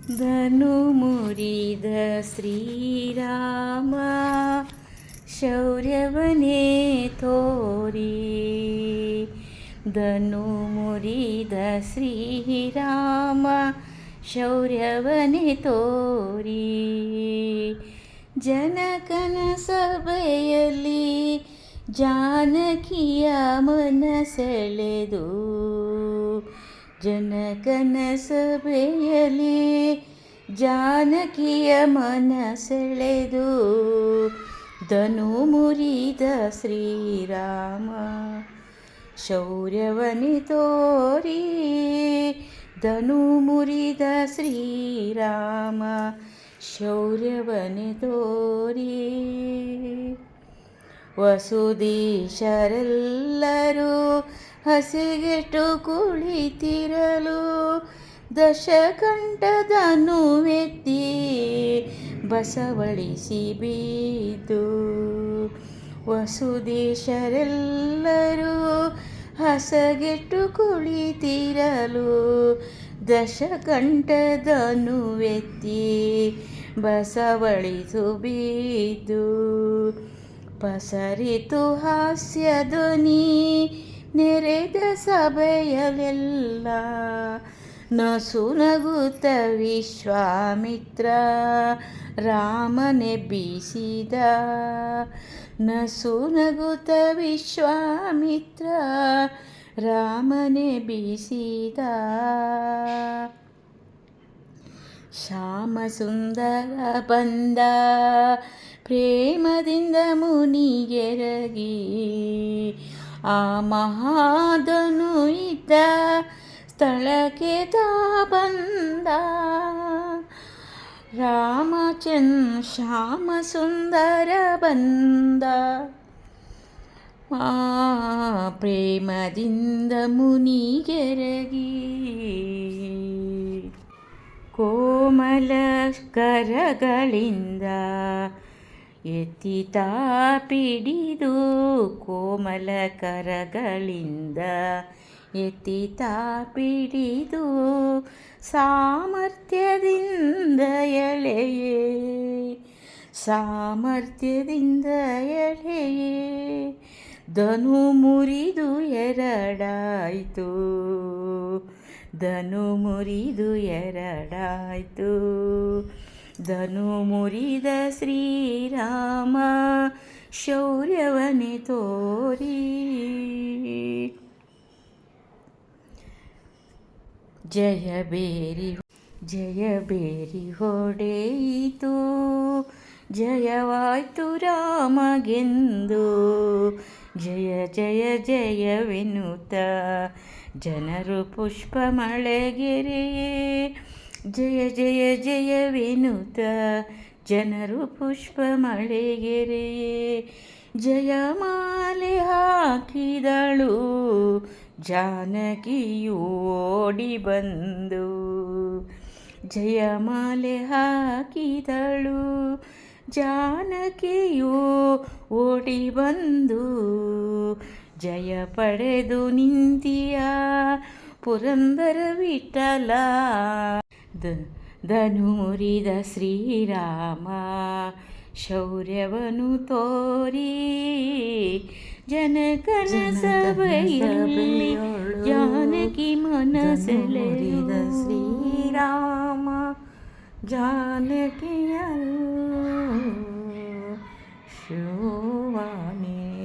ಧನು ಮುರಿದ ಶ್ರೀರಾಮ ಶೌರ್ಯವನೇ ತೋರಿ. ಧನು ಮುರಿದ ಶ್ರೀರಾಮ ಶೌರ್ಯವನೇ ತೋರಿ. ಜನಕನ ಸಭೆಯಲ್ಲಿ ಜಾನಕಿಯ ಮನ ಸೆಳೆದು. ಜನಕನ ಸಭೆಯಲ್ಲಿ ಜಾನಕಿಯ ಮನ ಸೆಳೆದು. ಧನು ಮುರಿದ ಶ್ರೀರಾಮ ಶೌರ್ಯವನಿ ತೋರಿ. ಧನು ಮುರಿದ ಶ್ರೀರಾಮ ಶೌರ್ಯವನಿ ತೋರಿ. ವಸುದೀಶರೆಲ್ಲರೂ ಹಸಿಗೆಟ್ಟು ಕುಳಿತಿರಲು ದಶಕಂಠಧನುವೆತ್ತಿ ಬಸವಳಿಸಿ ಬಿದ್ದು. ವಸುದೀಶರೆಲ್ಲರೂ ಹಸಗೆಟ್ಟು ಕುಳಿತಿರಲು ದಶಕಂಠಧನುವೆತ್ತಿ ಬಸವಳಿಸು ಬಿದ್ದು. ಪಸರಿತು ಹಾಸ್ಯ ಧ್ವನಿ ನೆರೆದ ಸಭೆಯಲ್ಲೆಲ್ಲ. ನಸು ನಗುತ್ತ ವಿಶ್ವಾಮಿತ್ರ ರಾಮನೆಬ್ಬಿಸಿದ. ನಸು ನಗುತ್ತ ವಿಶ್ವಾಮಿತ್ರ ರಾಮನೆಬ್ಬಿಸಿದ. ಶ್ಯಾಮ ಸುಂದರ ಬಂದ ಪ್ರೇಮದಿಂದ ಮುನಿಗೆರಗಿ. ಆ ಮಹಾಧನು ಇದ್ದ ಸ್ಥಳಕ್ಕೆ ತಾ ಬಂದ. ಶ್ಯಾಮ ಸುಂದರ ಬಂದ. ಪ್ರೇಮದಿಂದ ಮುನಿಗೆರಗಿ. ಕೋಮಲ ಕರಗಳಿಂದ ಎತ್ತಿತಾ ಪಿಡಿದು. ಕೋಮಲ ಕರಗಳಿಂದ ಎತ್ತಿತಾ ಪಿಡಿದು. ಸಾಮರ್ಥ್ಯದಿಂದ ಎಳೆಯೇ ಸಾಮರ್ಥ್ಯದಿಂದ ಎಳೆಯೇ. ಧನು ಮುರಿದು ಎರಡಾಯಿತು. ಧನು ಮುರಿದು ಎರಡಾಯಿತು. ಧನು ಮುರಿದ ಶ್ರೀರಾಮ ಶೌರ್ಯವನೆ ತೋರಿ. ಜಯಬೇರಿ ಹೊಡೆಯಿತು. ಜಯವಾಯ್ತು ರಾಮಗೆಂದು. ಜಯ ಜಯ ಜಯವೆನ್ನುತ್ತ ಜನರು ಪುಷ್ಪ ಮಳೆಗೆರೆಯೇ. ಜಯ ಜಯ ಜಯವೆನ್ನುತ್ತ ಜನರು ಪುಷ್ಪ ಮಳೆಗೆರೆಯೇ. ಜಯಮಾಲೆ ಹಾಕಿದಳು ಜಾನಕಿಯು ಓಡಿ ಬಂದು. ಜಯಮಾಲೆ ಹಾಕಿದಳು ಜಾನಕಿಯು ಓಡಿ ಬಂದು. ಜಯ ಪಡೆದು ನಿಂತಿಯ ಪುರಂದರ ವಿಠಲ. ಧನು ಮುರಿದ ಶ್ರೀರಾಮ ಶೌರ್ಯವನು ತೋರಿ. ಜನಕನ ಸಭೆಯಲ್ಲಿ ಜಾನಕಿ ಮನ ಸೆಳೆದ ಶ್ರೀರಾಮ ಜಾನಕಿಯ ಶೋಭಾನೆ.